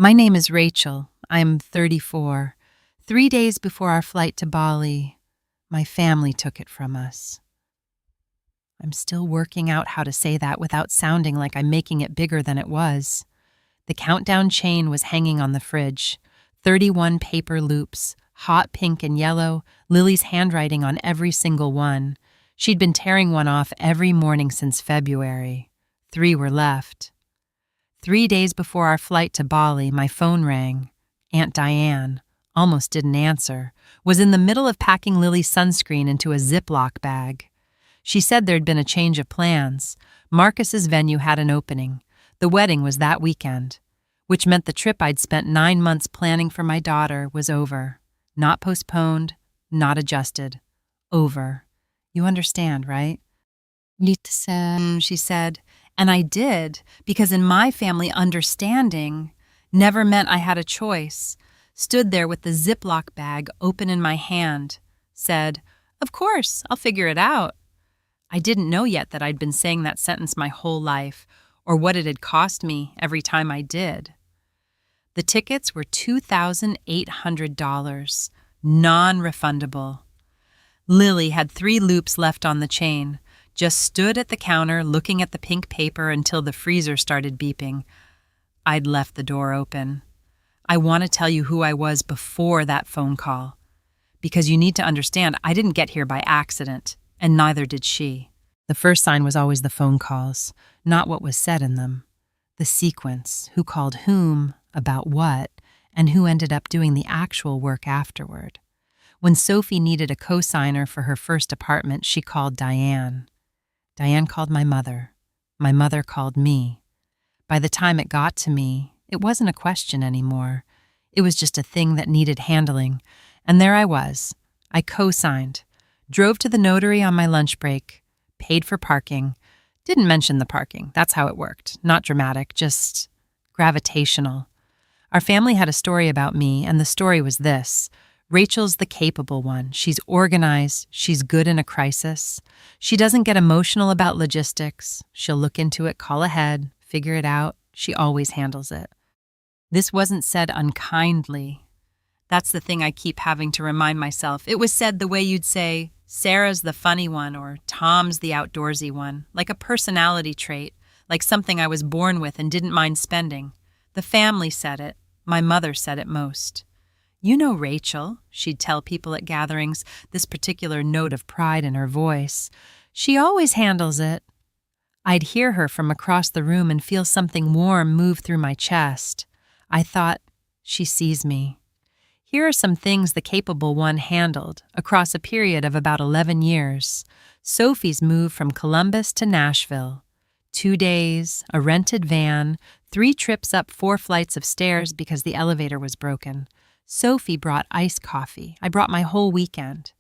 My name is Rachel. I'm 34. 3 days before our flight to Bali, my family took it from us. I'm still working out how to say that without sounding like I'm making it bigger than it was. The countdown chain was hanging on the fridge. 31 paper loops, hot pink and yellow, Lily's handwriting on every single one. She'd been tearing one off every morning since February. 3 were left. 3 days before our flight to Bali, my phone rang. Aunt Diane, almost didn't answer, was in the middle of packing Lily's sunscreen into a Ziploc bag. She said there'd been a change of plans. Marcus's venue had an opening. The wedding was that weekend, which meant the trip I'd spent 9 months planning for my daughter was over. Not postponed, not adjusted. Over. You understand, right? Leases, She said. And I did, because in my family, understanding never meant I had a choice. Stood there with the Ziploc bag open in my hand. Said, "Of course, I'll figure it out." I didn't know yet that I'd been saying that sentence my whole life, or what it had cost me every time I did. The tickets were $2,800, non-refundable. Lily had 3 loops left on the chain, just stood at the counter looking at the pink paper until the freezer started beeping. I'd left the door open. I want to tell you who I was before that phone call, because you need to understand I didn't get here by accident, and neither did she. The first sign was always the phone calls, not what was said in them. The sequence, who called whom, about what, and who ended up doing the actual work afterward. When Sophie needed a co-signer for her first apartment, she called Diane. Diane called my mother. My mother called me. By the time it got to me, it wasn't a question anymore. It was just a thing that needed handling. And there I was. I co-signed. Drove to the notary on my lunch break. Paid for parking. Didn't mention the parking. That's how it worked. Not dramatic, just gravitational. Our family had a story about me, and the story was this. Rachel's the capable one. She's organized. She's good in a crisis. She doesn't get emotional about logistics. She'll look into it, call ahead, figure it out. She always handles it. This wasn't said unkindly. That's the thing I keep having to remind myself. It was said the way you'd say, Sarah's the funny one or Tom's the outdoorsy one, like a personality trait, like something I was born with and didn't mind spending. The family said it. My mother said it most. "You know Rachel," she'd tell people at gatherings, this particular note of pride in her voice. "She always handles it." I'd hear her from across the room and feel something warm move through my chest. I thought, she sees me. Here are some things the capable one handled across a period of about 11 years. Sophie's move from Columbus to Nashville. 2 days, a rented van, 3 trips up 4 flights of stairs because the elevator was broken. Sophie brought iced coffee. I brought my whole weekend.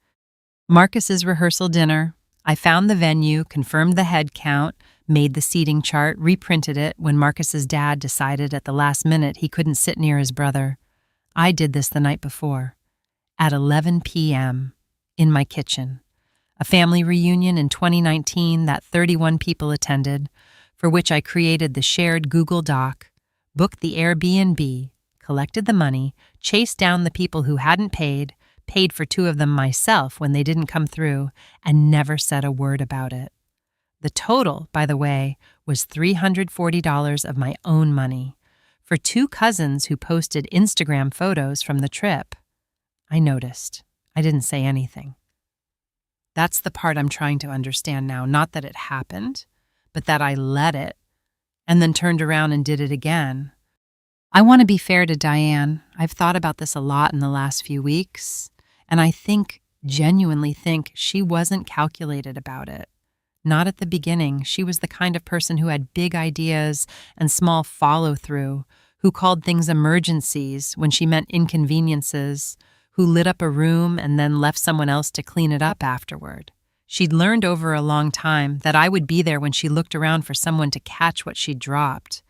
Marcus's rehearsal dinner. I found the venue, confirmed the head count, made the seating chart, reprinted it when Marcus's dad decided at the last minute he couldn't sit near his brother. I did this the night before. At 11 p.m., in my kitchen. A family reunion in 2019 that 31 people attended, for which I created the shared Google Doc, booked the Airbnb, collected the money, chased down the people who hadn't paid for 2 of them myself when they didn't come through, and never said a word about it. The total, by the way, was $340 of my own money for 2 cousins who posted Instagram photos from the trip. I noticed. I didn't say anything. That's the part I'm trying to understand now, not that it happened, but that I let it, and then turned around and did it again. I want to be fair to Diane. I've thought about this a lot in the last few weeks, and I genuinely think she wasn't calculated about it. Not at the beginning. She was the kind of person who had big ideas and small follow-through, who called things emergencies when she meant inconveniences, who lit up a room and then left someone else to clean it up afterward. She'd learned over a long time that I would be there when she looked around for someone to catch what she'd dropped.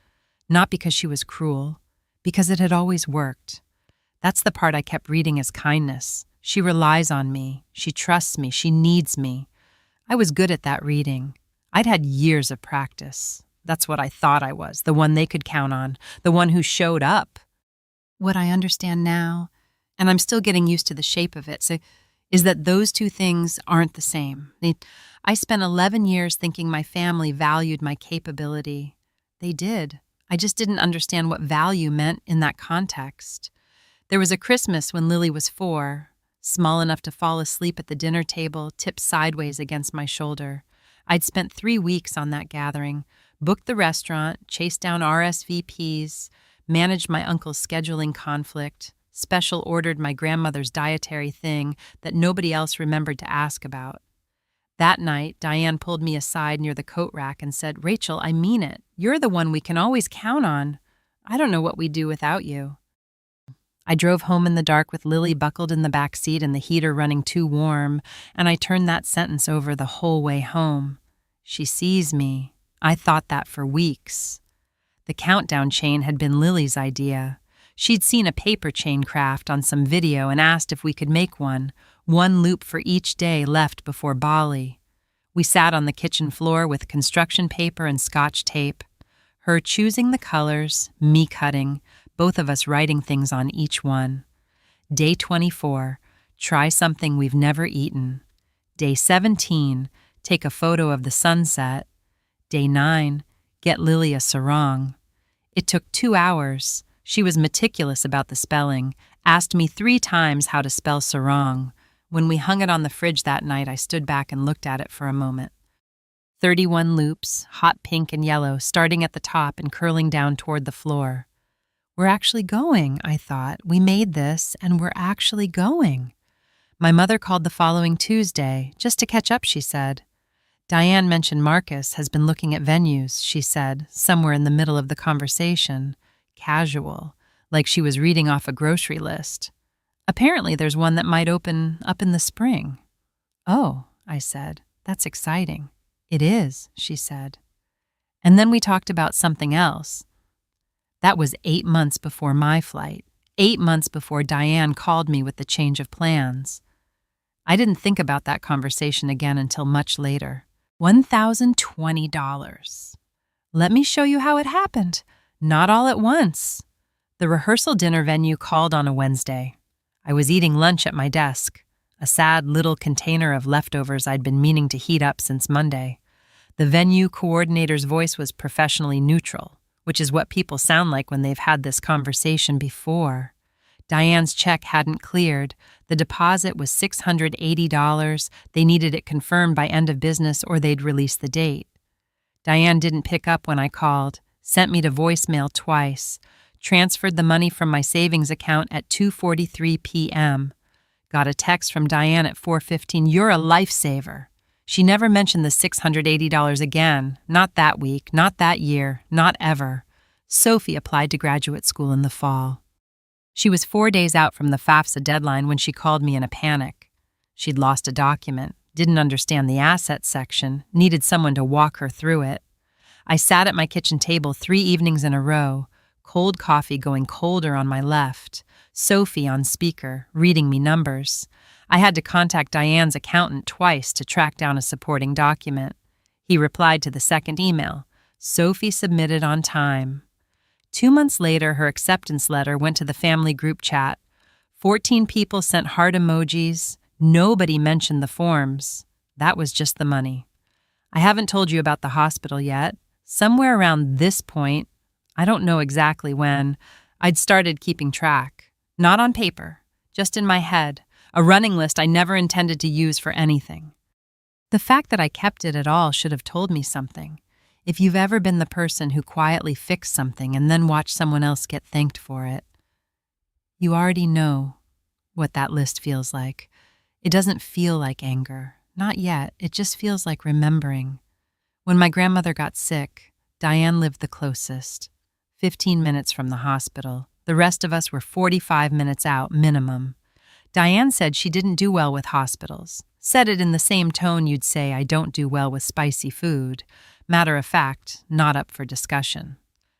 Not because she was cruel, because it had always worked. That's the part I kept reading as kindness. She relies on me. She trusts me. She needs me. I was good at that reading. I'd had years of practice. That's what I thought I was, the one they could count on, the one who showed up. what I understand now, and I'm still getting used to the shape of it, is that those two things aren't the same. I spent 11 years thinking my family valued my capability. They did. I just didn't understand what value meant in that context. There was a Christmas when Lily was 4, small enough to fall asleep at the dinner table, tipped sideways against my shoulder. I'd spent 3 weeks on that gathering, booked the restaurant, chased down RSVPs, managed my uncle's scheduling conflict, special ordered my grandmother's dietary thing that nobody else remembered to ask about. That night, Diane pulled me aside near the coat rack and said, "Rachel, I mean it. You're the one we can always count on. I don't know what we'd do without you." I drove home in the dark with Lily buckled in the back seat and the heater running too warm, and I turned that sentence over the whole way home. She sees me. I thought that for weeks. The countdown chain had been Lily's idea. She'd seen a paper chain craft on some video and asked if we could make one loop for each day left before Bali. We sat on the kitchen floor with construction paper and Scotch tape. Her choosing the colors, me cutting, both of us writing things on each one. Day 24, try something we've never eaten. Day 17, take a photo of the sunset. Day 9, get Lily a sarong. It took 2 hours. She was meticulous about the spelling, asked me 3 times how to spell sarong. When we hung it on the fridge that night, I stood back and looked at it for a moment. 31 loops, hot pink and yellow, starting at the top and curling down toward the floor. We're actually going, I thought. We made this, and we're actually going. My mother called the following Tuesday, just to catch up, she said. Diane mentioned Marcus has been looking at venues, she said, somewhere in the middle of the conversation. Casual, like she was reading off a grocery list. Apparently there's one that might open up in the spring. Oh, I said, that's exciting. It is, she said. And then we talked about something else. That was 8 months before my flight, 8 months before Diane called me with the change of plans. I didn't think about that conversation again until much later. $1,020. Let me show you how it happened. Not all at once. The rehearsal dinner venue called on a Wednesday. I was eating lunch at my desk, a sad little container of leftovers I'd been meaning to heat up since Monday. The venue coordinator's voice was professionally neutral, which is what people sound like when they've had this conversation before. Diane's check hadn't cleared. The deposit was $680. They needed it confirmed by end of business or they'd release the date. Diane didn't pick up when I called, sent me to voicemail twice, transferred the money from my savings account at 2:43 p.m. Got a text from Diane at 4:15, "You're a lifesaver." She never mentioned the $680 again, not that week, not that year, not ever. Sophie applied to graduate school in the fall. She was 4 days out from the FAFSA deadline when she called me in a panic. She'd lost a document, didn't understand the assets section, needed someone to walk her through it. I sat at my kitchen table 3 evenings in a row, cold coffee going colder on my left, Sophie on speaker, reading me numbers. I had to contact Diane's accountant twice to track down a supporting document. He replied to the second email. Sophie submitted on time. 2 months later, her acceptance letter went to the family group chat. 14 people sent heart emojis. Nobody mentioned the forms. That was just the money. I haven't told you about the hospital yet. Somewhere around this point, I don't know exactly when, I'd started keeping track. Not on paper, just in my head, a running list I never intended to use for anything. The fact that I kept it at all should have told me something. If you've ever been the person who quietly fixed something and then watched someone else get thanked for it, you already know what that list feels like. It doesn't feel like anger. Not yet. It just feels like remembering. When my grandmother got sick, Diane lived the closest, 15 minutes from the hospital. The rest of us were 45 minutes out, minimum. Diane said she didn't do well with hospitals. Said it in the same tone you'd say I don't do well with spicy food. Matter of fact, not up for discussion.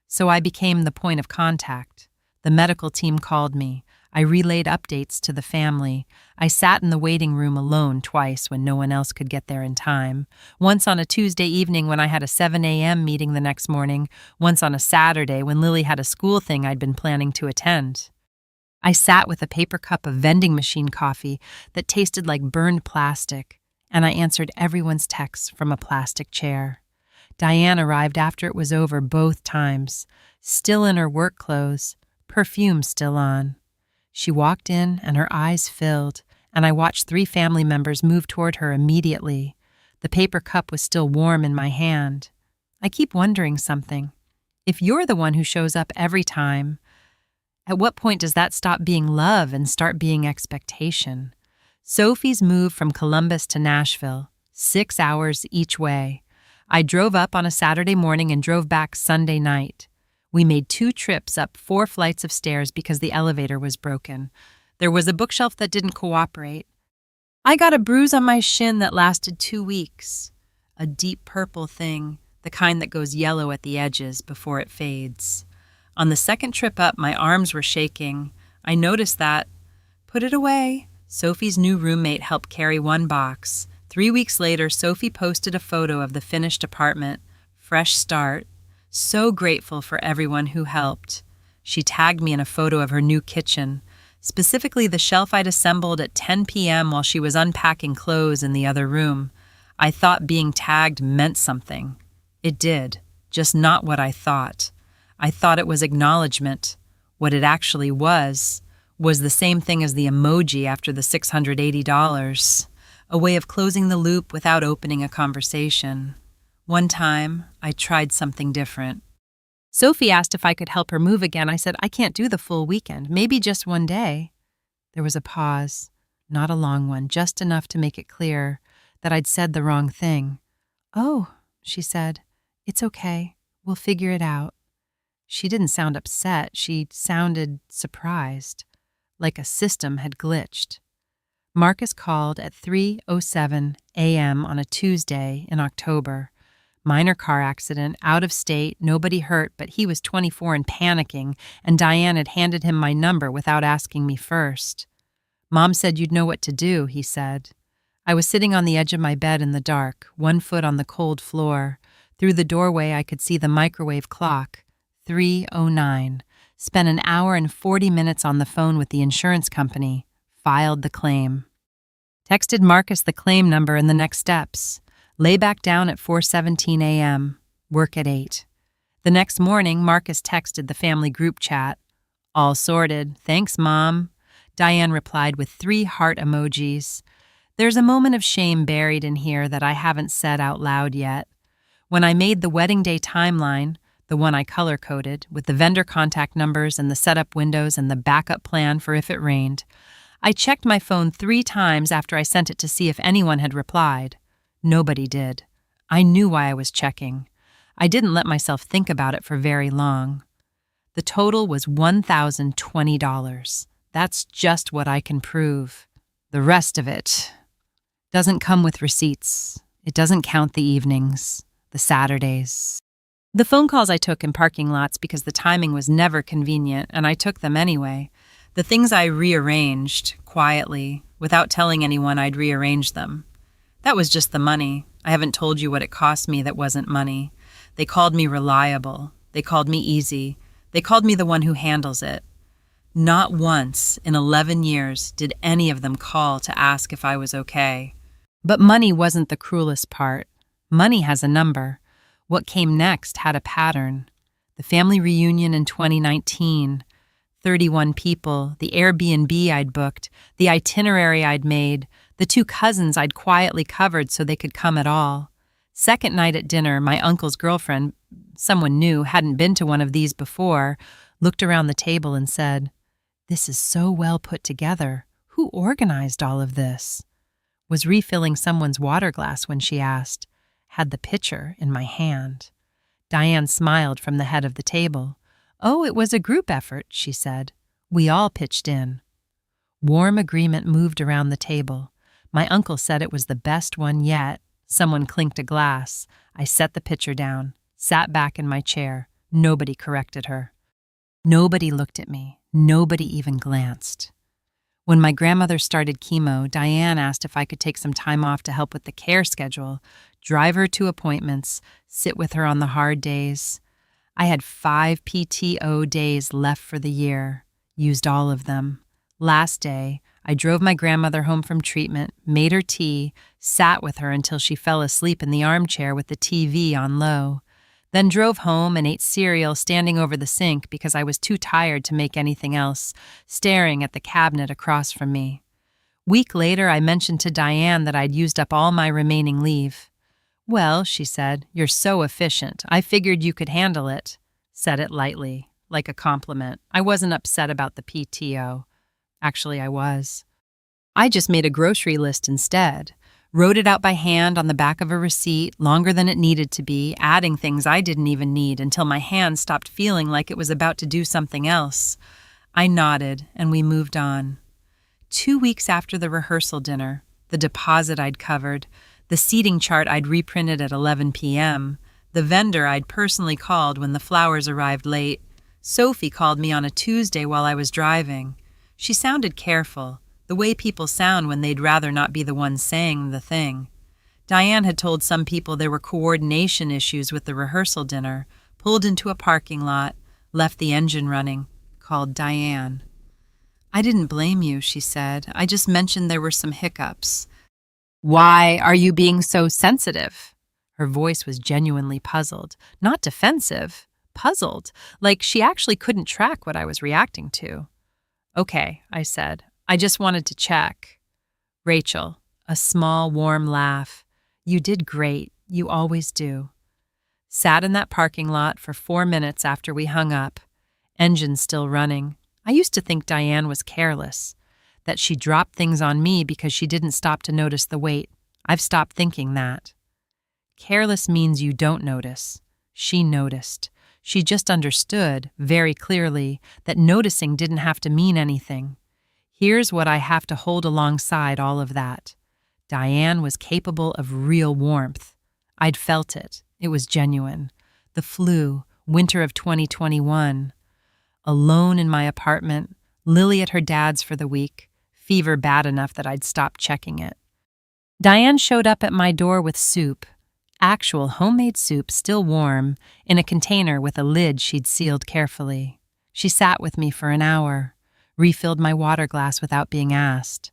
So I became the point of contact. The medical team called me. I relayed updates to the family. I sat in the waiting room alone twice when no one else could get there in time. Once on a Tuesday evening when I had a 7 a.m. meeting the next morning. Once on a Saturday when Lily had a school thing I'd been planning to attend. I sat with a paper cup of vending machine coffee that tasted like burned plastic, and I answered everyone's texts from a plastic chair. Diane arrived after it was over both times, still in her work clothes, perfume still on. She walked in and her eyes filled, and I watched 3 family members move toward her immediately. The paper cup was still warm in my hand. I keep wondering something. If you're the one who shows up every time, at what point does that stop being love and start being expectation? Sophie's move from Columbus to Nashville, 6 hours each way. I drove up on a Saturday morning and drove back Sunday night. We made 2 trips up 4 flights of stairs because the elevator was broken. There was a bookshelf that didn't cooperate. I got a bruise on my shin that lasted 2 weeks. A deep purple thing, the kind that goes yellow at the edges before it fades. On the second trip up, my arms were shaking. I noticed that. Put it away. Sophie's new roommate helped carry 1 box. 3 weeks later, Sophie posted a photo of the finished apartment. Fresh start. So grateful for everyone who helped. She tagged me in a photo of her new kitchen, specifically the shelf I'd assembled at 10 p.m. while she was unpacking clothes in the other room. I thought being tagged meant something. It did, just not what I thought. I thought it was acknowledgement. What it actually was the same thing as the emoji after the $680, a way of closing the loop without opening a conversation. One time, I tried something different. Sophie asked if I could help her move again. I said, I can't do the full weekend, maybe just one day. There was a pause, not a long one, just enough to make it clear that I'd said the wrong thing. Oh, she said, it's okay. We'll figure it out. She didn't sound upset. She sounded surprised, like a system had glitched. Marcus called at 3:07 a.m. on a Tuesday in October. Minor car accident, out of state, nobody hurt, but he was 24 and panicking, and Diane had handed him my number without asking me first. Mom said you'd know what to do, he said. I was sitting on the edge of my bed in the dark, 1 foot on the cold floor. Through the doorway, I could see the microwave clock. 3:09. Spent an hour and 40 minutes on the phone with the insurance company. Filed the claim. Texted Marcus the claim number and the next steps. Lay back down at 4:17 a.m. Work at 8. The next morning, Marcus texted the family group chat. All sorted. Thanks, Mom. Diane replied with 3 heart emojis. There's a moment of shame buried in here that I haven't said out loud yet. When I made the wedding day timeline, the one I color-coded, with the vendor contact numbers and the setup windows and the backup plan for if it rained, I checked my phone 3 times after I sent it to see if anyone had replied. Nobody did. I knew why I was checking. I didn't let myself think about it for very long. The total was $1,020. That's just what I can prove. The rest of it doesn't come with receipts. It doesn't count the evenings, the Saturdays. The phone calls I took in parking lots because the timing was never convenient, and I took them anyway. The things I rearranged, quietly, without telling anyone I'd rearranged them. That was just the money. I haven't told you what it cost me that wasn't money. They called me reliable. They called me easy. They called me the one who handles it. Not once in 11 years did any of them call to ask if I was okay. But money wasn't the cruelest part. Money has a number. What came next had a pattern. The family reunion in 2019, 31 people, the Airbnb I'd booked, the itinerary I'd made, the 2 cousins I'd quietly covered so they could come at all. Second night at dinner, my uncle's girlfriend, someone new, hadn't been to one of these before, looked around the table and said, "This is so well put together. Who organized all of this?" Was refilling someone's water glass when she asked. Had the pitcher in my hand. Diane smiled from the head of the table. "Oh, it was a group effort," she said. "We all pitched in." Warm agreement moved around the table. My uncle said it was the best one yet. Someone clinked a glass. I set the pitcher down, sat back in my chair. Nobody corrected her. Nobody looked at me. Nobody even glanced. When my grandmother started chemo, Diane asked if I could take some time off to help with the care schedule, drive her to appointments, sit with her on the hard days. I had 5 PTO days left for the year. Used all of them. Last day, I drove my grandmother home from treatment, made her tea, sat with her until she fell asleep in the armchair with the TV on low. Then drove home and ate cereal standing over the sink because I was too tired to make anything else, staring at the cabinet across from me. Week later, I mentioned to Diane that I'd used up all my remaining leave. "Well," she said, "you're so efficient. I figured you could handle it." Said it lightly, like a compliment. I wasn't upset about the PTO. Actually, I was. I just made a grocery list instead. Wrote it out by hand on the back of a receipt, longer than it needed to be, adding things I didn't even need until my hand stopped feeling like it was about to do something else. I nodded, and we moved on. 2 weeks after the rehearsal dinner, the deposit I'd covered, the seating chart I'd reprinted at 11 p.m., the vendor I'd personally called when the flowers arrived late, Sophie called me on a Tuesday while I was driving. She sounded careful, the way people sound when they'd rather not be the ones saying the thing. Diane had told some people there were coordination issues with the rehearsal dinner, pulled into a parking lot, left the engine running, called Diane. "I didn't blame you," she said. "I just mentioned there were some hiccups." "Why are you being so sensitive?" Her voice was genuinely puzzled, not defensive, puzzled, like she actually couldn't track what I was reacting to. "Okay," I said. "I just wanted to check." "Rachel," a small, warm laugh. "You did great. You always do." Sat in that parking lot for 4 minutes after we hung up. Engine still running. I used to think Diane was careless, that she dropped things on me because she didn't stop to notice the weight. I've stopped thinking that. Careless means you don't notice. She noticed. She just understood, very clearly, that noticing didn't have to mean anything. Here's what I have to hold alongside all of that. Diane was capable of real warmth. I'd felt it. It was genuine. The flu, winter of 2021. Alone in my apartment, Lily at her dad's for the week, fever bad enough that I'd stopped checking it. Diane showed up at my door with soup, actual homemade soup still warm, in a container with a lid she'd sealed carefully. She sat with me for an hour, refilled my water glass without being asked.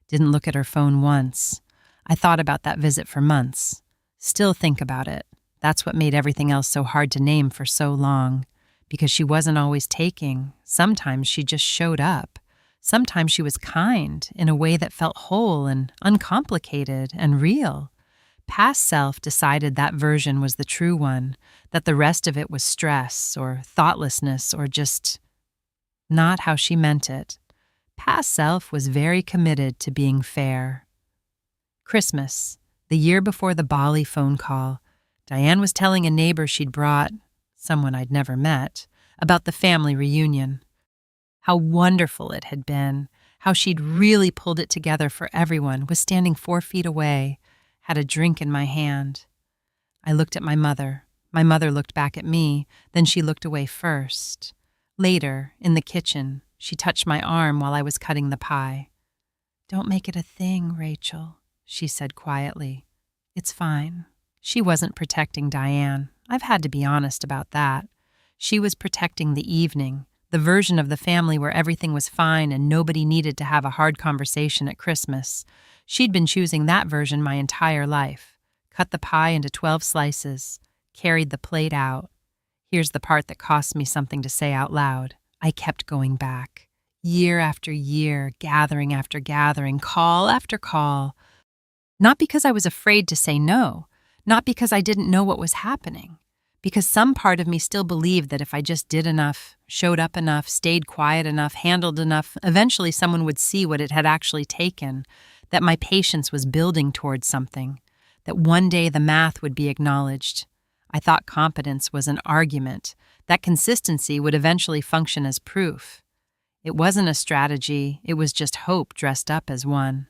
Didn't look at her phone once. I thought about that visit for months. Still think about it. That's what made everything else so hard to name for so long. Because she wasn't always taking. Sometimes she just showed up. Sometimes she was kind in a way that felt whole and uncomplicated and real. Past self decided that version was the true one, that the rest of it was stress or thoughtlessness or just not how she meant it. Past self was very committed to being fair. Christmas, the year before the Bali phone call, Diane was telling a neighbor she'd brought, someone I'd never met, about the family reunion. How wonderful it had been, how she'd really pulled it together for everyone, was standing 4 feet away, had a drink in my hand. I looked at my mother. My mother looked back at me, then she looked away first. Later, in the kitchen, she touched my arm while I was cutting the pie. "Don't make it a thing, Rachel," she said quietly. "It's fine." She wasn't protecting Diane. I've had to be honest about that. She was protecting the evening, the version of the family where everything was fine and nobody needed to have a hard conversation at Christmas. She'd been choosing that version my entire life. Cut the pie into 12 slices, carried the plate out. Here's the part that cost me something to say out loud. I kept going back. Year after year, gathering after gathering, call after call. Not because I was afraid to say no. Not because I didn't know what was happening. Because some part of me still believed that if I just did enough, showed up enough, stayed quiet enough, handled enough, eventually someone would see what it had actually taken, that my patience was building towards something, that one day the math would be acknowledged. I thought competence was an argument, that consistency would eventually function as proof. It wasn't a strategy, it was just hope dressed up as one.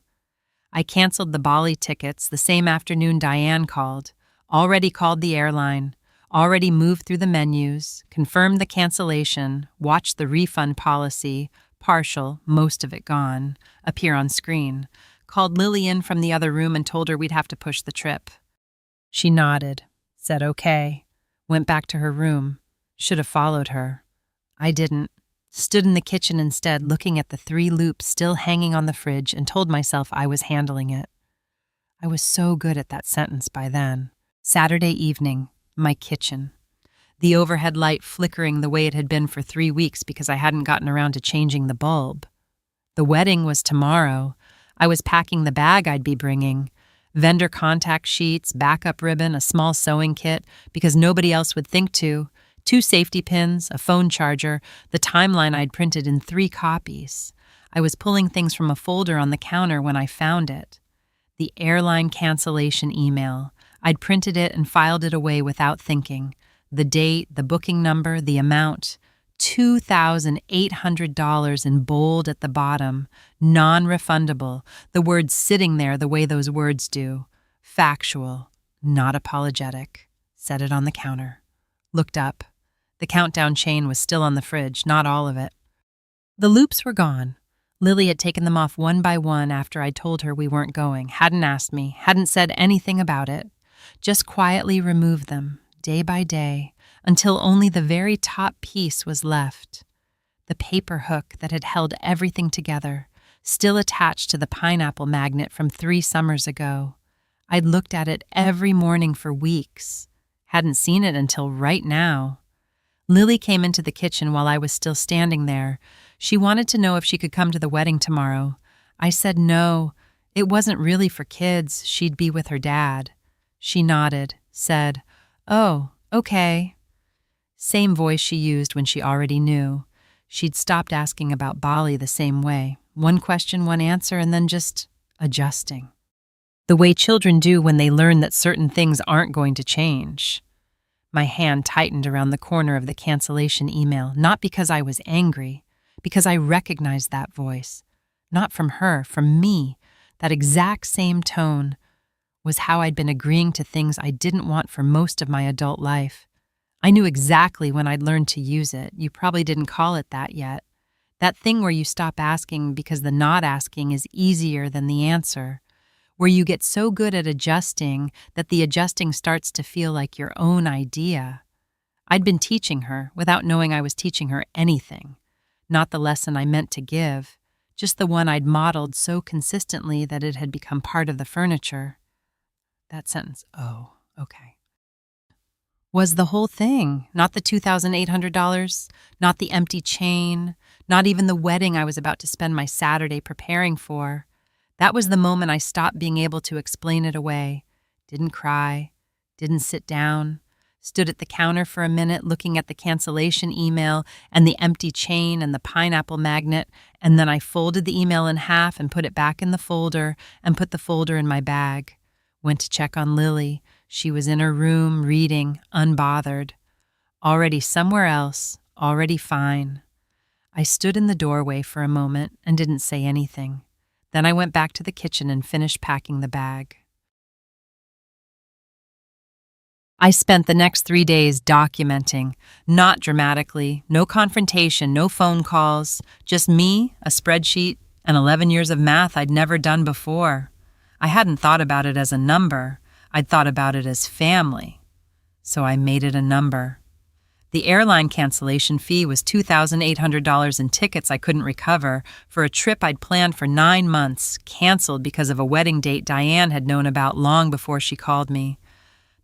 I canceled the Bali tickets the same afternoon Diane called, already called the airline, already moved through the menus, confirmed the cancellation, watched the refund policy, partial, most of it gone, appear on screen, called Lily in from the other room and told her we'd have to push the trip. She nodded, said okay, went back to her room. Should have followed her. I didn't. stood in the kitchen instead, looking at the 3 loops still hanging on the fridge, and told myself I was handling it. I was so good at that sentence by then. Saturday evening, my kitchen. The overhead light flickering the way it had been for 3 weeks because I hadn't gotten around to changing the bulb. The wedding was tomorrow. I was packing the bag I'd be bringing. Vendor contact sheets, backup ribbon, a small sewing kit, because nobody else would think to, 2 safety pins, a phone charger, the timeline I'd printed in 3 copies. I was pulling things from a folder on the counter when I found it. The airline cancellation email. I'd printed it and filed it away without thinking. The date, the booking number, the amount. $2,800 in bold at the bottom. Non-refundable. The words sitting there the way those words do. Factual. Not apologetic. Set it on the counter. Looked up. The countdown chain was still on the fridge, not all of it. The loops were gone. Lily had taken them off one by one after I'd told her we weren't going, hadn't asked me, hadn't said anything about it. Just quietly removed them, day by day, until only the very top piece was left. The paper hook that had held everything together, still attached to the pineapple magnet from 3 summers ago. I'd looked at it every morning for weeks. Hadn't seen it until right now. Lily came into the kitchen while I was still standing there. She wanted to know if she could come to the wedding tomorrow. I said no. It wasn't really for kids. She'd be with her dad. She nodded, said, "Oh, okay." Same voice she used when she already knew. She'd stopped asking about Bali the same way. One question, one answer, and then just adjusting. The way children do when they learn that certain things aren't going to change. My hand tightened around the corner of the cancellation email, not because I was angry, because I recognized that voice. Not from her, from me. That exact same tone was how I'd been agreeing to things I didn't want for most of my adult life. I knew exactly when I'd learned to use it. You probably didn't call it that yet. That thing where you stop asking because the not asking is easier than the answer. Where you get so good at adjusting that the adjusting starts to feel like your own idea. I'd been teaching her without knowing I was teaching her anything. Not the lesson I meant to give, just the one I'd modeled so consistently that it had become part of the furniture. That sentence, oh, okay. Was the whole thing, not the $2,800, not the empty chain, not even the wedding I was about to spend my Saturday preparing for. That was the moment I stopped being able to explain it away. Didn't cry, didn't sit down, stood at the counter for a minute looking at the cancellation email and the empty chain and the pineapple magnet, and then I folded the email in half and put it back in the folder and put the folder in my bag. Went to check on Lily. She was in her room reading, unbothered. Already somewhere else, already fine. I stood in the doorway for a moment and didn't say anything. Then I went back to the kitchen and finished packing the bag. I spent the next 3 days documenting, not dramatically, no confrontation, no phone calls, just me, a spreadsheet, and 11 years of math I'd never done before. I hadn't thought about it as a number. I'd thought about it as family. So I made it a number. The airline cancellation fee was $2,800 in tickets I couldn't recover for a trip I'd planned for 9 months, canceled because of a wedding date Diane had known about long before she called me.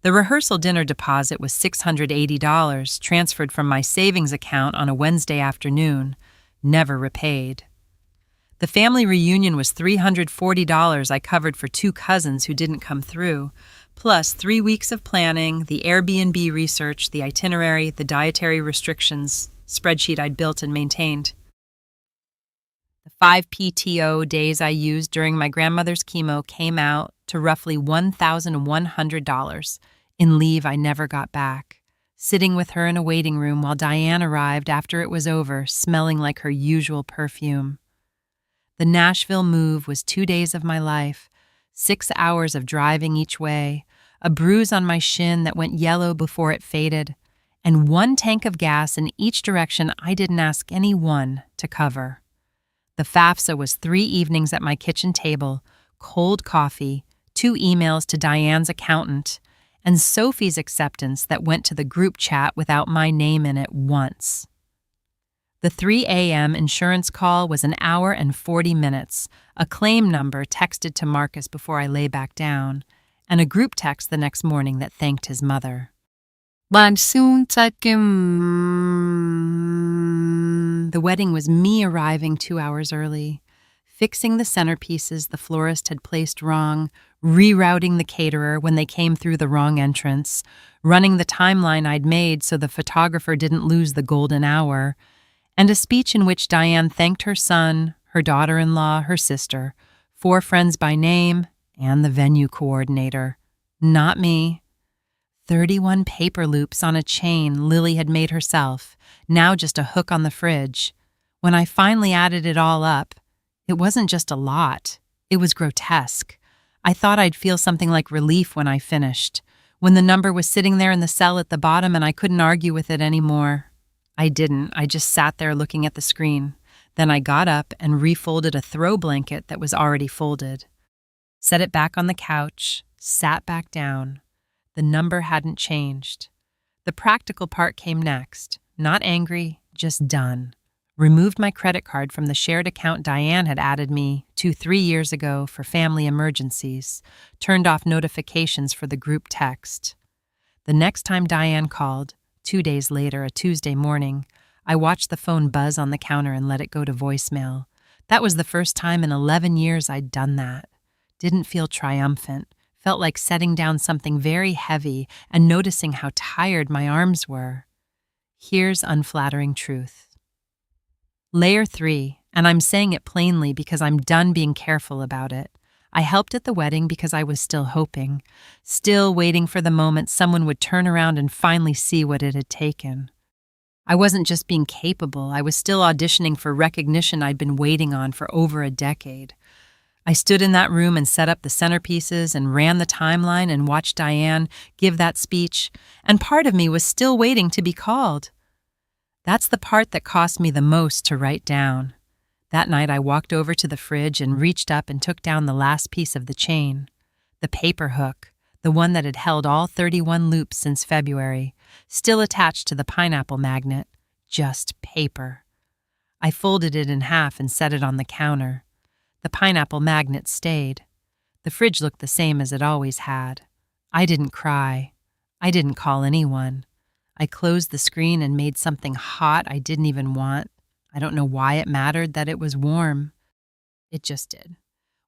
The rehearsal dinner deposit was $680, transferred from my savings account on a Wednesday afternoon, never repaid. The family reunion was $340 I covered for 2 cousins who didn't come through, plus 3 weeks of planning, the Airbnb research, the itinerary, the dietary restrictions spreadsheet I'd built and maintained. The 5 PTO days I used during my grandmother's chemo came out to roughly $1,100 in leave I never got back, sitting with her in a waiting room while Diane arrived after it was over, smelling like her usual perfume. The Nashville move was 2 days of my life, 6 hours of driving each way, a bruise on my shin that went yellow before it faded, and 1 tank of gas in each direction I didn't ask anyone to cover. The FAFSA was 3 evenings at my kitchen table, cold coffee, 2 emails to Diane's accountant, and Sophie's acceptance that went to the group chat without my name in it once. The 3 a.m. insurance call was an hour and 40 minutes, a claim number texted to Marcus before I lay back down, and a group text the next morning that thanked his mother. The wedding was me arriving 2 hours early, fixing the centerpieces the florist had placed wrong, rerouting the caterer when they came through the wrong entrance, running the timeline I'd made so the photographer didn't lose the golden hour, and a speech in which Diane thanked her son, her daughter-in-law, her sister, 4 friends by name, and the venue coordinator. Not me. 31 paper loops on a chain Lily had made herself, now just a hook on the fridge. When I finally added it all up, it wasn't just a lot. It was grotesque. I thought I'd feel something like relief when I finished, when the number was sitting there in the cell at the bottom and I couldn't argue with it anymore. I didn't. I just sat there looking at the screen. Then I got up and refolded a throw blanket that was already folded. Set it back on the couch, sat back down. The number hadn't changed. The practical part came next. Not angry, just done. Removed my credit card from the shared account Diane had added me to 3 years ago for family emergencies. Turned off notifications for the group text. The next time Diane called, 2 days later, a Tuesday morning, I watched the phone buzz on the counter and let it go to voicemail. That was the first time in 11 years I'd done that. Didn't feel triumphant. Felt like setting down something very heavy and noticing how tired my arms were. Here's unflattering truth. Layer 3, and I'm saying it plainly because I'm done being careful about it. I helped at the wedding because I was still hoping, still waiting for the moment someone would turn around and finally see what it had taken. I wasn't just being capable, I was still auditioning for recognition I'd been waiting on for over a decade. I stood in that room and set up the centerpieces and ran the timeline and watched Diane give that speech, and part of me was still waiting to be called. That's the part that cost me the most to write down. That night I walked over to the fridge and reached up and took down the last piece of the chain. The paper hook, the one that had held all 31 loops since February, still attached to the pineapple magnet, just paper. I folded it in half and set it on the counter. The pineapple magnet stayed. The fridge looked the same as it always had. I didn't cry. I didn't call anyone. I closed the screen and made something hot I didn't even want. I don't know why it mattered that it was warm. It just did.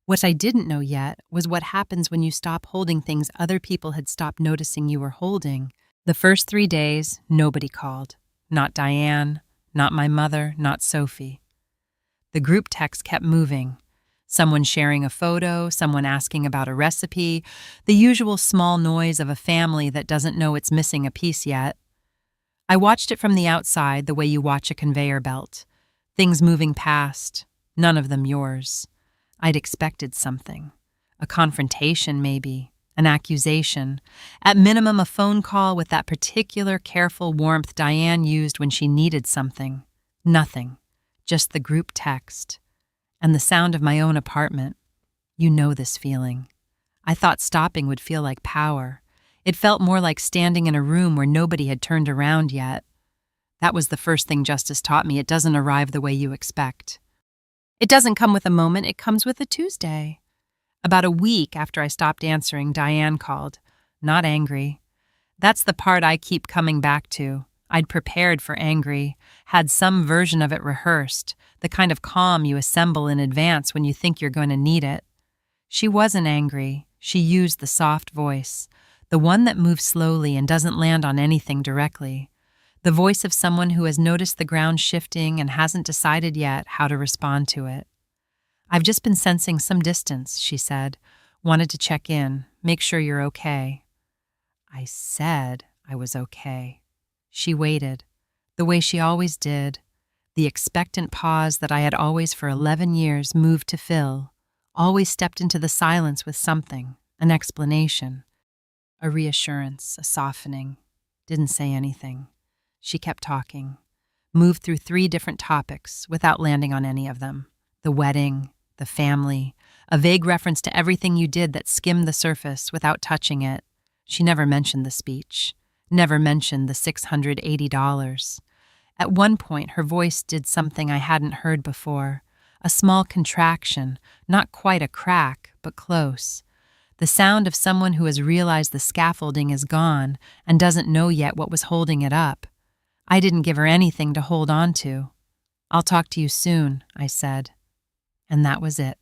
What I didn't know yet was what happens when you stop holding things other people had stopped noticing you were holding. The first 3 days, nobody called. Not Diane, not my mother, not Sophie. The group text kept moving. Someone sharing a photo, someone asking about a recipe, the usual small noise of a family that doesn't know it's missing a piece yet. I watched it from the outside the way you watch a conveyor belt. Things moving past, none of them yours. I'd expected something. A confrontation, maybe. An accusation. At minimum, a phone call with that particular careful warmth Diane used when she needed something. Nothing. Just the group text. And the sound of my own apartment. You know this feeling. I thought stopping would feel like power. It felt more like standing in a room where nobody had turned around yet. That was the first thing Justice taught me. It doesn't arrive the way you expect. It doesn't come with a moment, it comes with a Tuesday. About a week after I stopped answering, Diane called. Not angry. That's the part I keep coming back to. I'd prepared for angry, had some version of it rehearsed, the kind of calm you assemble in advance when you think you're going to need it. She wasn't angry. She used the soft voice, the one that moves slowly and doesn't land on anything directly, the voice of someone who has noticed the ground shifting and hasn't decided yet how to respond to it. I've just been sensing some distance, she said. Wanted to check in, make sure you're okay. I said I was okay. She waited, the way she always did, the expectant pause that I had always for 11 years moved to fill, always stepped into the silence with something, an explanation, a reassurance, a softening. Didn't say anything. She kept talking, moved through 3 different topics without landing on any of them. The wedding, the family, a vague reference to everything you did that skimmed the surface without touching it. She never mentioned the speech. Never mentioned the $680. At one point, her voice did something I hadn't heard before. A small contraction, not quite a crack, but close. The sound of someone who has realized the scaffolding is gone and doesn't know yet what was holding it up. I didn't give her anything to hold on to. "I'll talk to you soon," I said. And that was it.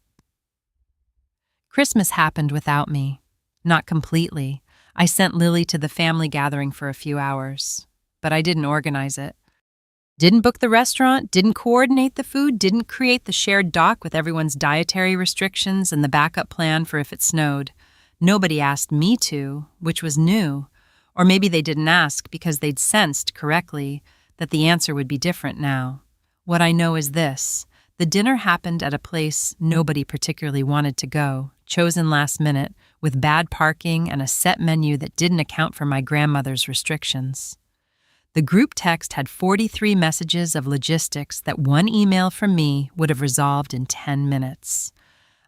Christmas happened without me. Not completely. I sent Lily to the family gathering for a few hours, but I didn't organize it. Didn't book the restaurant, didn't coordinate the food, didn't create the shared dock with everyone's dietary restrictions and the backup plan for if it snowed. Nobody asked me to, which was new. Or maybe they didn't ask because they'd sensed correctly that the answer would be different now. What I know is this: the dinner happened at a place nobody particularly wanted to go, chosen last minute, with bad parking and a set menu that didn't account for my grandmother's restrictions. The group text had 43 messages of logistics that one email from me would have resolved in 10 minutes.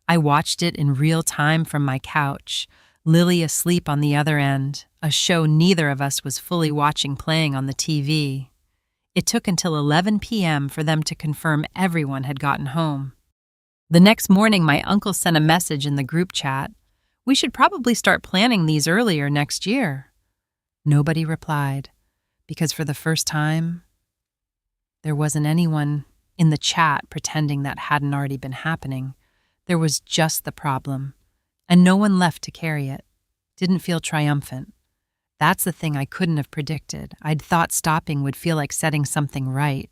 I watched it in real time from my couch, Lily asleep on the other end, a show neither of us was fully watching playing on the TV. It took until 11 p.m. for them to confirm everyone had gotten home. The next morning, my uncle sent a message in the group chat. "We should probably start planning these earlier next year." Nobody replied. Because for the first time, there wasn't anyone in the chat pretending that hadn't already been happening. There was just the problem, and no one left to carry it. Didn't feel triumphant. That's the thing I couldn't have predicted. I'd thought stopping would feel like setting something right.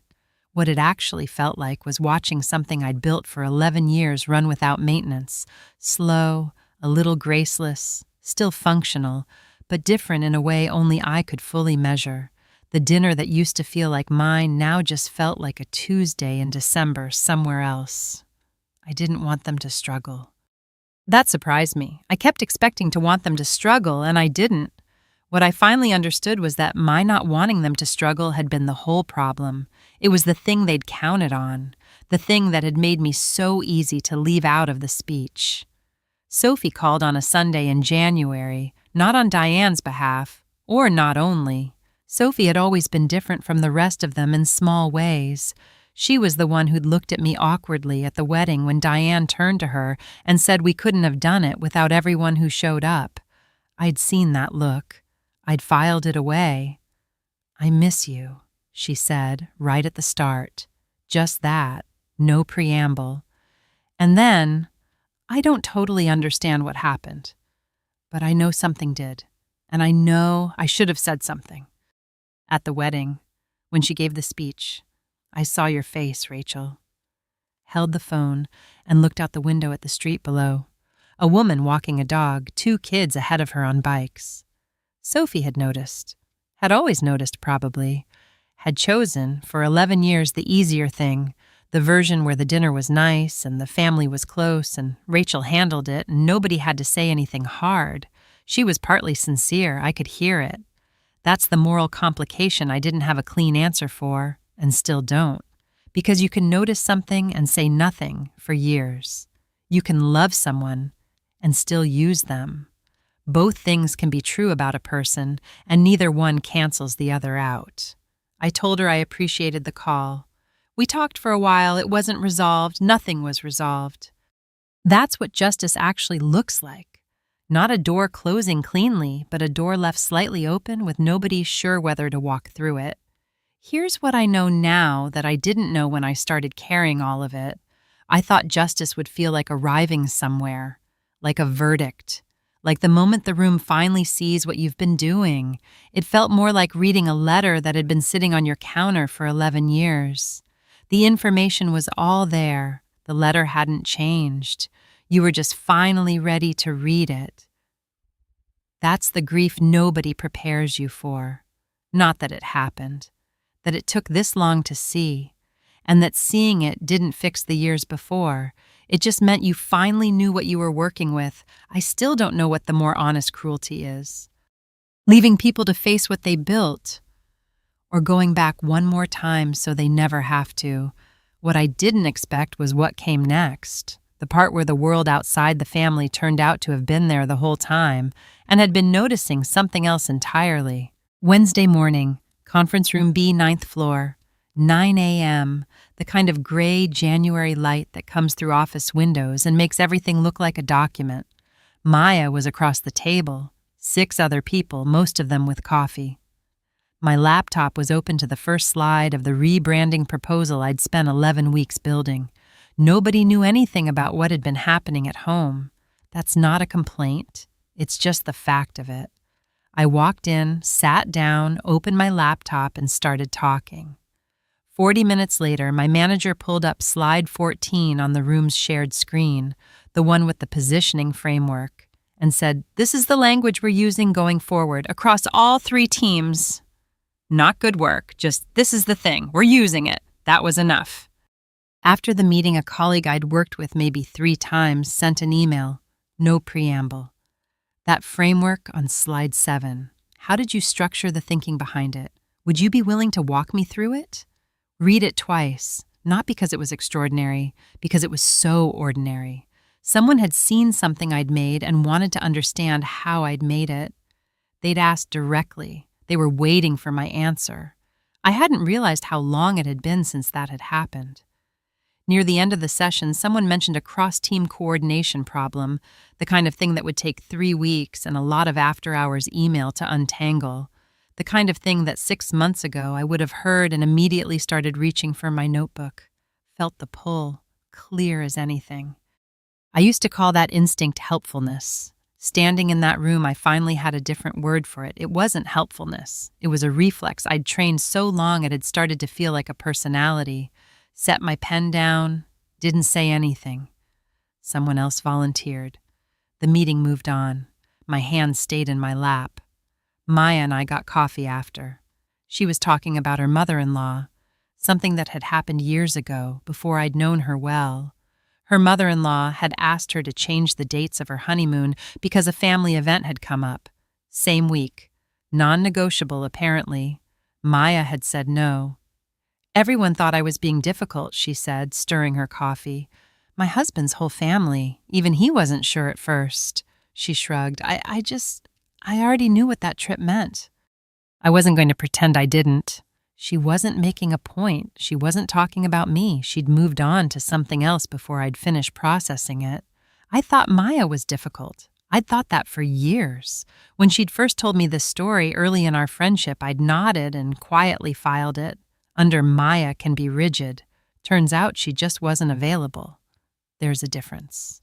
What it actually felt like was watching something I'd built for 11 years run without maintenance. Slow, a little graceless, still functional, but different in a way only I could fully measure. The dinner that used to feel like mine now just felt like a Tuesday in December somewhere else. I didn't want them to struggle. That surprised me. I kept expecting to want them to struggle, and I didn't. What I finally understood was that my not wanting them to struggle had been the whole problem. It was the thing they'd counted on, the thing that had made me so easy to leave out of the speech. Sophie called on a Sunday in January, not on Diane's behalf, or not only. Sophie had always been different from the rest of them in small ways. She was the one who'd looked at me awkwardly at the wedding when Diane turned to her and said we couldn't have done it without everyone who showed up. I'd seen that look. I'd filed it away. "I miss you," she said, right at the start. Just that, no preamble. And then, I don't totally understand what happened, but I know something did, and I know I should have said something. At the wedding, when she gave the speech, I saw your face, Rachel. Held the phone and looked out the window at the street below. A woman walking a dog, 2 kids ahead of her on bikes. Sophie had noticed, had always noticed probably, had chosen, for 11 years, the easier thing, the version where the dinner was nice and the family was close and Rachel handled it and nobody had to say anything hard. She was partly sincere, I could hear it. That's the moral complication I didn't have a clean answer for, and still don't. Because you can notice something and say nothing for years. You can love someone and still use them. Both things can be true about a person, and neither one cancels the other out. I told her I appreciated the call. We talked for a while, it wasn't resolved, nothing was resolved. That's what justice actually looks like. Not a door closing cleanly, but a door left slightly open with nobody sure whether to walk through it. Here's what I know now that I didn't know when I started carrying all of it. I thought justice would feel like arriving somewhere, like a verdict, like the moment the room finally sees what you've been doing. It felt more like reading a letter that had been sitting on your counter for 11 years. The information was all there. The letter hadn't changed. You were just finally ready to read it. That's the grief nobody prepares you for. Not that it happened, that it took this long to see, and that seeing it didn't fix the years before. It just meant you finally knew what you were working with. I still don't know what the more honest cruelty is. Leaving people to face what they built, or going back one more time so they never have to. What I didn't expect was what came next. The part where the world outside the family turned out to have been there the whole time and had been noticing something else entirely. Wednesday morning, conference room B, 9th floor. 9 a.m., the kind of gray January light that comes through office windows and makes everything look like a document. Maya was across the table, 6 other people, most of them with coffee. My laptop was open to the first slide of the rebranding proposal I'd spent 11 weeks building. Nobody knew anything about what had been happening at home. That's not a complaint. It's just the fact of it. I walked in, sat down, opened my laptop, and started talking. 40 minutes later, my manager pulled up slide 14 on the room's shared screen, the one with the positioning framework, and said, "This is the language we're using going forward across all 3 teams." Not good work, just this is the thing, we're using it. That was enough. After the meeting, a colleague I'd worked with maybe 3 times sent an email, no preamble. That framework on slide 7, how did you structure the thinking behind it? Would you be willing to walk me through it? Read it twice, not because it was extraordinary, because it was so ordinary. Someone had seen something I'd made and wanted to understand how I'd made it. They'd asked directly. They were waiting for my answer. I hadn't realized how long it had been since that had happened. Near the end of the session, someone mentioned a cross-team coordination problem, the kind of thing that would take 3 weeks and a lot of after-hours email to untangle, the kind of thing that 6 months ago I would have heard and immediately started reaching for my notebook, felt the pull, clear as anything. I used to call that instinct helpfulness. Standing in that room, I finally had a different word for it. It wasn't helpfulness. It was a reflex. I'd trained so long it had started to feel like a personality. Set my pen down, didn't say anything. Someone else volunteered. The meeting moved on. My hand stayed in my lap. Maya and I got coffee after. She was talking about her mother-in-law, something that had happened years ago, before I'd known her well. Her mother-in-law had asked her to change the dates of her honeymoon because a family event had come up. Same week. Non-negotiable, apparently. Maya had said no. "Everyone thought I was being difficult," she said, stirring her coffee. "My husband's whole family. Even he wasn't sure at first." She shrugged. I already knew what that trip meant. I wasn't going to pretend I didn't. She wasn't making a point. She wasn't talking about me. She'd moved on to something else before I'd finished processing it. I thought Maya was difficult. I'd thought that for years. When she'd first told me this story early in our friendship, I'd nodded and quietly filed it. Under Maya can be rigid. Turns out she just wasn't available. There's a difference.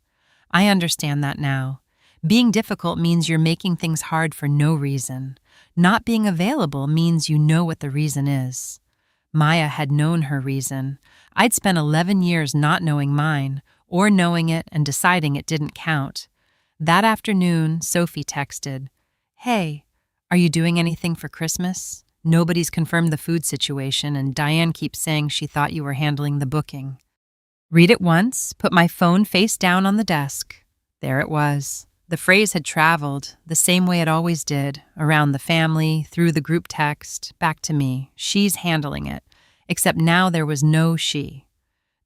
I understand that now. Being difficult means you're making things hard for no reason. Not being available means you know what the reason is. Maya had known her reason. I'd spent 11 years not knowing mine, or knowing it and deciding it didn't count. That afternoon, Sophie texted, "Hey, are you doing anything for Christmas? Nobody's confirmed the food situation, and Diane keeps saying she thought you were handling the booking." Read it once, put my phone face down on the desk. There it was. The phrase had traveled, the same way it always did, around the family, through the group text, back to me. She's handling it. Except now there was no she.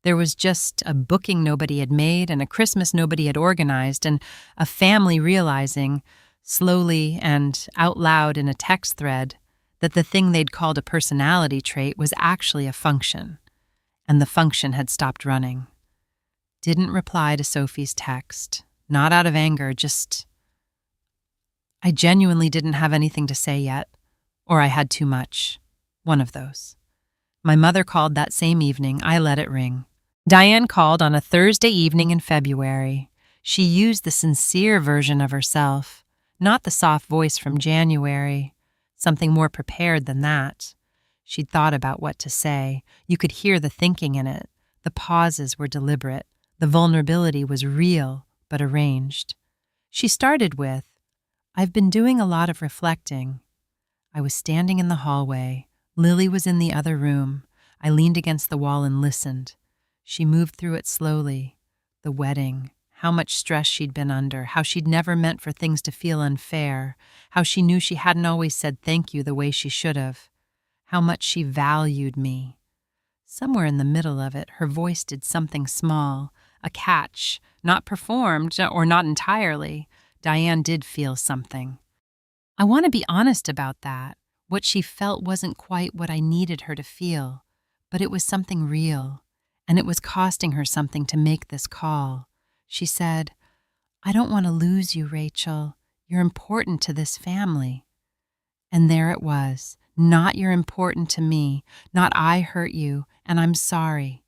There was just a booking nobody had made and a Christmas nobody had organized and a family realizing, slowly and out loud in a text thread, that the thing they'd called a personality trait was actually a function. And the function had stopped running. Didn't reply to Sophie's text. Not out of anger, just... I genuinely didn't have anything to say yet. Or I had too much. One of those. My mother called that same evening. I let it ring. Diane called on a Thursday evening in February. She used the sincere version of herself, not the soft voice from January. Something more prepared than that. She'd thought about what to say. You could hear the thinking in it. The pauses were deliberate. The vulnerability was real, but arranged. She started with, "I've been doing a lot of reflecting." I was standing in the hallway. Lily was in the other room. I leaned against the wall and listened. She moved through it slowly. The wedding, how much stress she'd been under, how she'd never meant for things to feel unfair, how she knew she hadn't always said thank you the way she should have, how much she valued me. Somewhere in the middle of it, her voice did something small, a catch, not performed or not entirely. Diane did feel something. I want to be honest about that. What she felt wasn't quite what I needed her to feel, but it was something real, and it was costing her something to make this call. She said, "I don't want to lose you, Rachel. You're important to this family." And there it was. Not you're important to me, not I hurt you, and I'm sorry.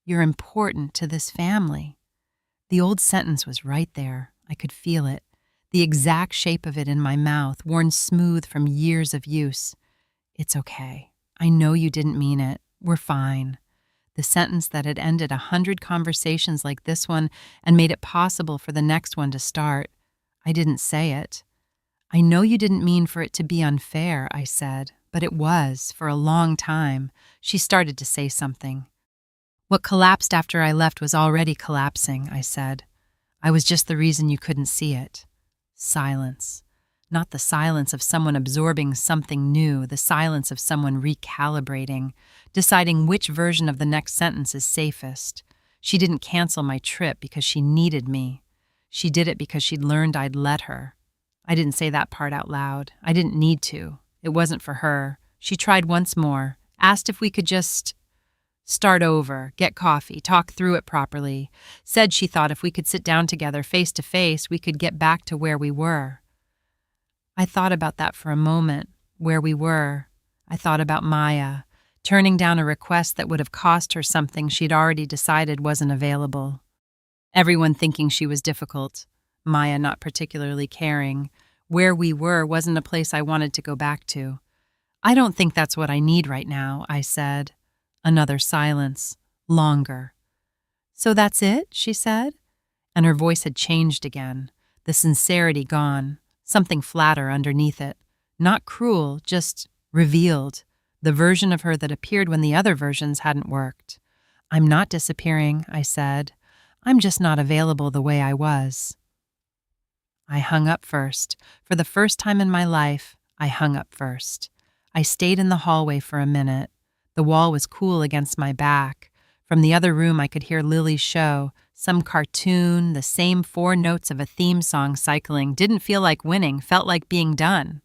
You're important to this family. The old sentence was right there. I could feel it. The exact shape of it in my mouth, worn smooth from years of use. "It's okay. I know you didn't mean it. We're fine." The sentence that had ended 100 conversations like this one and made it possible for the next one to start. I didn't say it. "I know you didn't mean for it to be unfair," I said, but it was for a long time. She started to say something. "What collapsed after I left was already collapsing," I said. "I was just the reason you couldn't see it." Silence. Not the silence of someone absorbing something new, the silence of someone recalibrating, deciding which version of the next sentence is safest. She didn't cancel my trip because she needed me. She did it because she'd learned I'd let her. I didn't say that part out loud. I didn't need to. It wasn't for her. She tried once more, asked if we could just start over, get coffee, talk through it properly, said she thought if we could sit down together face to face, we could get back to where we were. I thought about that for a moment, where we were. I thought about Maya, turning down a request that would have cost her something she'd already decided wasn't available. Everyone thinking she was difficult, Maya not particularly caring. Where we were wasn't a place I wanted to go back to. "I don't think that's what I need right now," I said. Another silence. Longer. "So that's it?" she said. And her voice had changed again, the sincerity gone, something flatter underneath it. Not cruel, just revealed. The version of her that appeared when the other versions hadn't worked. "I'm not disappearing," I said. "I'm just not available the way I was." I hung up first. For the first time in my life, I hung up first. I stayed in the hallway for a minute. The wall was cool against my back. From the other room, I could hear Lily's show. Some cartoon, the same 4 notes of a theme song cycling. Didn't feel like winning, felt like being done.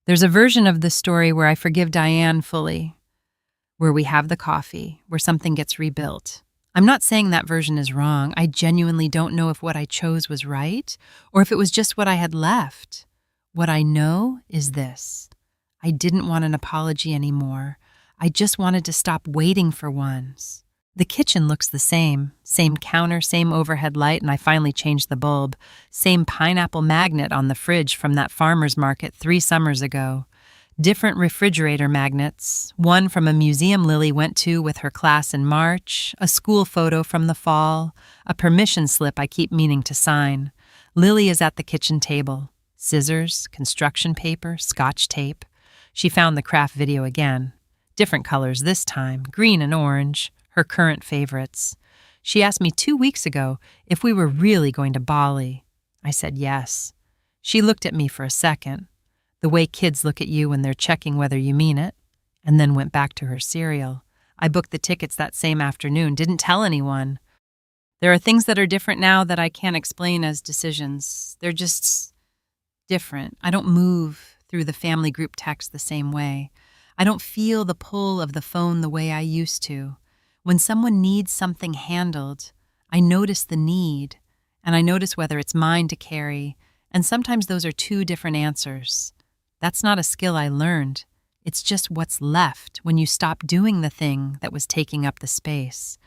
There's a version of the story where I forgive Diane fully, where we have the coffee, where something gets rebuilt. I'm not saying that version is wrong. I genuinely don't know if what I chose was right or if it was just what I had left. What I know is this. I didn't want an apology anymore. I just wanted to stop waiting for ones. The kitchen looks the same counter, same overhead light, and I finally changed the bulb. Same pineapple magnet on the fridge from that farmer's market 3 summers ago. Different refrigerator magnets, one from a museum Lily went to with her class in March, a school photo from the fall, a permission slip I keep meaning to sign. Lily is at the kitchen table. Scissors, construction paper, scotch tape. She found the craft video again. Different colors this time, green and orange, her current favorites. She asked me 2 weeks ago if we were really going to Bali. I said yes. She looked at me for a second, the way kids look at you when they're checking whether you mean it, and then went back to her cereal. I booked the tickets that same afternoon, didn't tell anyone. There are things that are different now that I can't explain as decisions. They're just different. I don't move through the family group text the same way. I don't feel the pull of the phone the way I used to. When someone needs something handled, I notice the need, and I notice whether it's mine to carry, and sometimes those are 2 different answers. That's not a skill I learned. It's just what's left when you stop doing the thing that was taking up the space.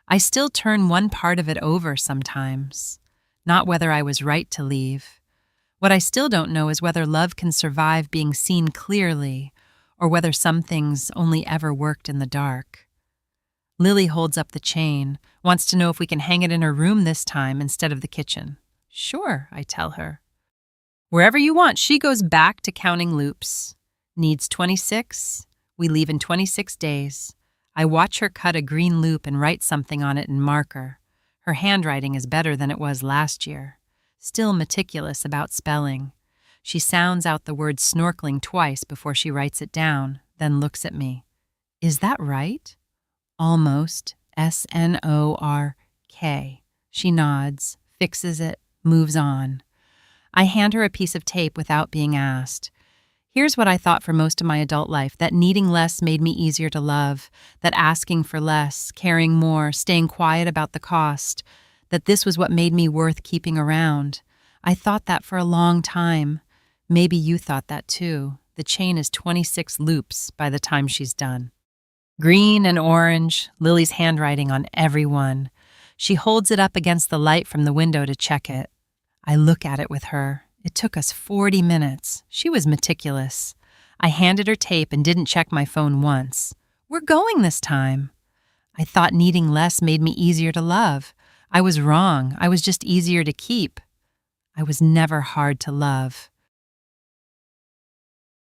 I still turn one part of it over sometimes, not whether I was right to leave. What I still don't know is whether love can survive being seen clearly, or whether some things only ever worked in the dark. Lily holds up the chain, wants to know if we can hang it in her room this time instead of the kitchen. Sure, I tell her. Wherever you want, she goes back to counting loops. Needs 26. We leave in 26 days. I watch her cut a green loop and write something on it in marker. Her handwriting is better than it was last year. Still meticulous about spelling. She sounds out the word snorkeling twice before she writes it down, then looks at me. Is that right? Almost. S-N-O-R-K. She nods, fixes it, moves on. I hand her a piece of tape without being asked. Here's what I thought for most of my adult life: that needing less made me easier to love, that asking for less, caring more, staying quiet about the cost, that this was what made me worth keeping around. I thought that for a long time. Maybe you thought that too. The chain is 26 loops by the time she's done. Green and orange, Lily's handwriting on every one. She holds it up against the light from the window to check it. I look at it with her. It took us 40 minutes. She was meticulous. I handed her tape and didn't check my phone once. We're going this time. I thought needing less made me easier to love. I was wrong. I was just easier to keep. I was never hard to love.